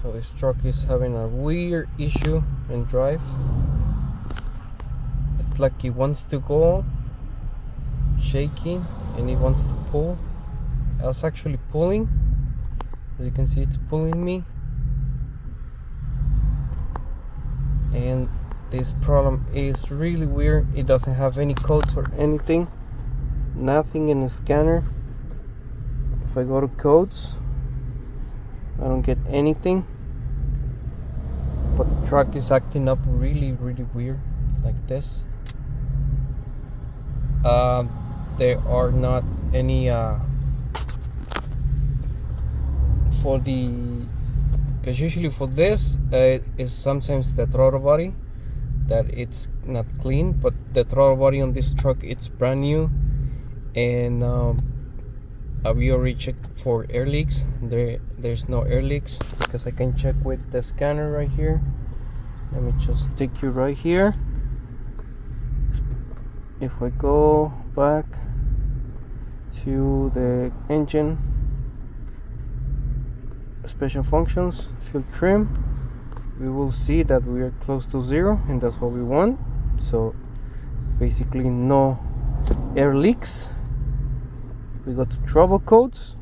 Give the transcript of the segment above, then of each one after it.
So this truck is having a weird issue in drive. It's like it wants to go, shaking, and it wants to pull. It's actually pulling. As you can see, it's pulling me. And this problem is really weird. It doesn't have any codes or anything. Nothing in the scanner. If I go to codes, I don't get anything. But the truck is acting up really weird, like this. There are not any for the, because usually for this is sometimes the throttle body that it's not clean, but the throttle body on this truck, it's brand new. And we already checked for air leaks. There's no air leaks, because I can check with the scanner right here. Let me just take you right here. If I go back to the engine special functions, fuel trim, we will see that we are close to 0, and that's what we want. So basically no air leaks. We go to trouble codes,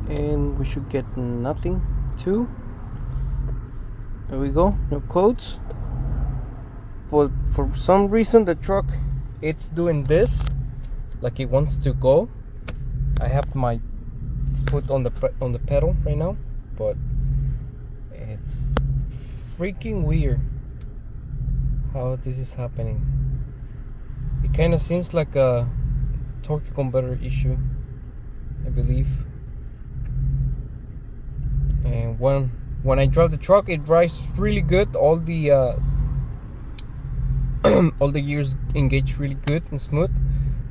and we should get nothing too. There we go, no codes. But for some reason the truck, it's doing this, like it wants to go. I have my foot on the pedal right now, but it's freaking weird how this is happening. It kind of seems like a torque converter issue, I believe. And when I drive the truck, it drives really good. All the all the gears engage really good and smooth,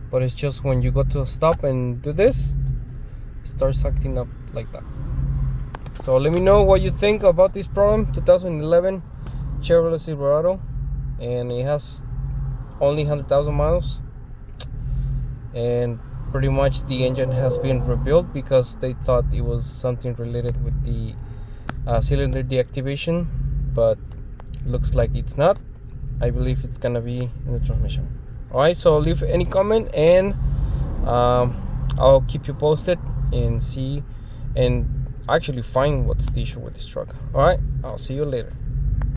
but it's just when you go to stop and do this, it starts acting up like that. So let me know what you think about this problem. 2011 Chevrolet Silverado, and it has only 100,000 miles, and pretty much the engine has been rebuilt because they thought it was something related with the cylinder deactivation, but looks like it's not. I believe it's gonna be in the transmission. Alright, so leave any comment, and I'll keep you posted and see and actually find what's the issue with this truck. Alright, I'll see you later.